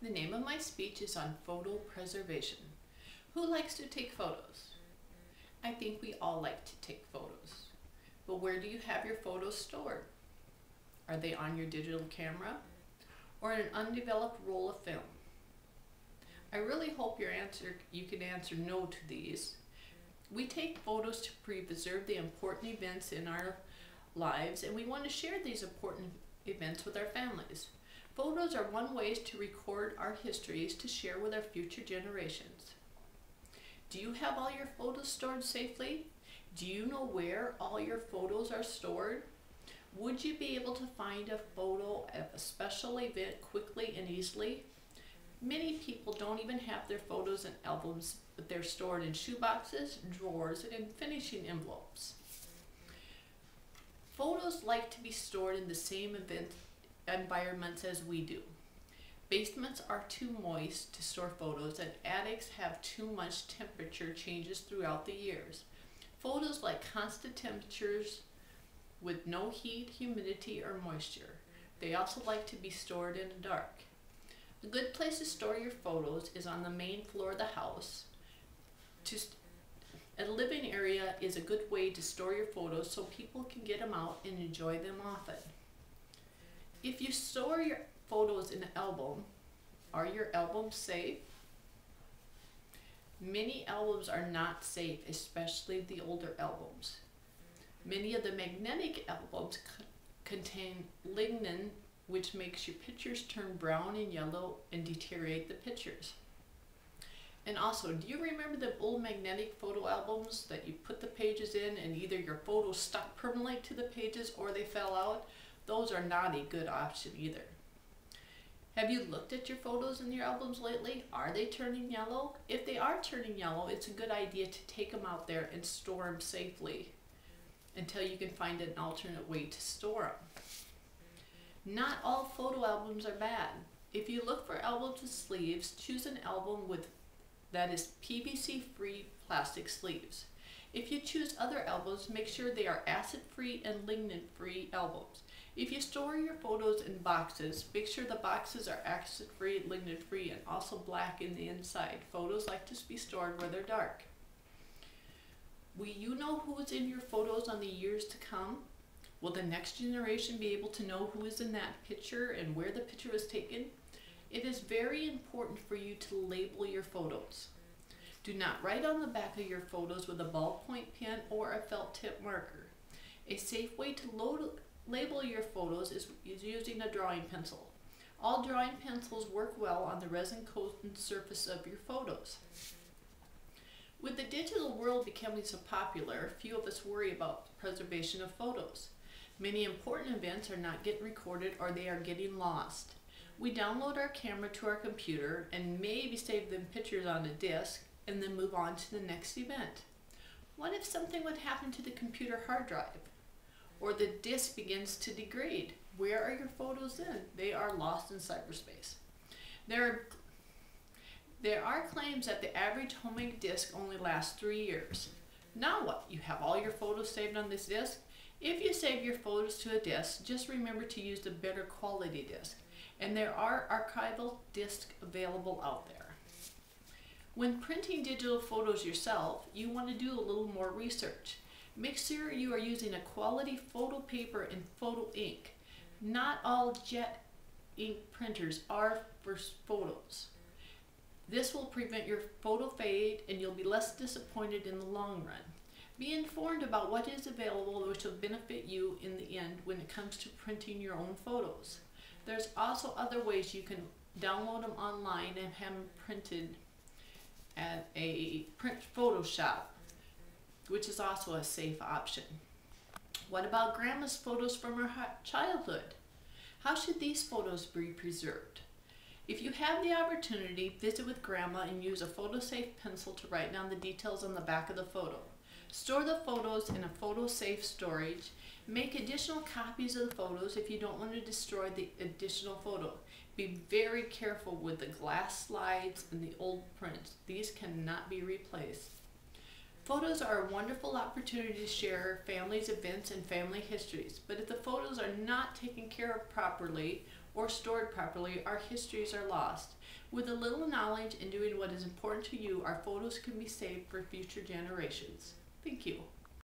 The name of my speech is on photo preservation. Who likes to take photos? I think we all like to take photos. But where do you have your photos stored? Are they on your digital camera or in an undeveloped roll of film? I really hope you can answer no to these. We take photos to preserve the important events in our lives, and we want to share these important events with our families. Photos are one way to record our histories to share with our future generations. Do you have all your photos stored safely? Do you know where all your photos are stored? Would you be able to find a photo of a special event quickly and easily? Many people don't even have their photos in albums, but they're stored in shoeboxes, drawers, and finishing envelopes. Photos like to be stored in the same environments as we do. Basements are too moist to store photos, and attics have too much temperature changes throughout the years. Photos like constant temperatures with no heat, humidity, or moisture. They also like to be stored in the dark. A good place to store your photos is on the main floor of the house. A living area is a good way to store your photos so people can get them out and enjoy them often. If you store your photos in an album, are your albums safe? Many albums are not safe, especially the older albums. Many of the magnetic albums contain lignin, which makes your pictures turn brown and yellow and deteriorate the pictures. And also, do you remember the old magnetic photo albums that you put the pages in and either your photos stuck permanently to the pages or they fell out? Those are not a good option either. Have you looked at your photos in your albums lately? Are they turning yellow? If they are turning yellow, it's a good idea to take them out there and store them safely until you can find an alternate way to store them. Not all photo albums are bad. If you look for albums with sleeves, choose an album that is PVC-free plastic sleeves. If you choose other albums, make sure they are acid-free and lignin-free albums. If you store your photos in boxes, make sure the boxes are acid-free, lignin-free, and also black in the inside. Photos like to be stored where they're dark. Will you know who is in your photos on the years to come? Will the next generation be able to know who is in that picture and where the picture was taken? It is very important for you to label your photos. Do not write on the back of your photos with a ballpoint pen or a felt tip marker. A safe way to label your photos is using a drawing pencil. All drawing pencils work well on the resin-coated surface of your photos. With the digital world becoming so popular, few of us worry about the preservation of photos. Many important events are not getting recorded or they are getting lost. We download our camera to our computer and maybe save them pictures on a disk and then move on to the next event. What if something would happen to the computer hard drive? Or the disk begins to degrade? Where are your photos then? They are lost in cyberspace. There are claims that the average homemade disk only lasts 3 years. Now what? You have all your photos saved on this disk? If you save your photos to a disk, just remember to use the better quality disk. And there are archival discs available out there. When printing digital photos yourself, you want to do a little more research. Make sure you are using a quality photo paper and photo ink. Not all jet ink printers are for photos. This will prevent your photo fade and you'll be less disappointed in the long run. Be informed about what is available which will benefit you in the end when it comes to printing your own photos. There's also other ways you can download them online and have them printed at a print photo shop, which is also a safe option. What about grandma's photos from her childhood? How should these photos be preserved? If you have the opportunity, visit with grandma and use a photo-safe pencil to write down the details on the back of the photo. Store the photos in a photo-safe storage. Make additional copies of the photos if you don't want to destroy the additional photo. Be very careful with the glass slides and the old prints. These cannot be replaced. Photos are a wonderful opportunity to share families' events and family histories, but if the photos are not taken care of properly or stored properly, our histories are lost. With a little knowledge and doing what is important to you, our photos can be saved for future generations. Thank you.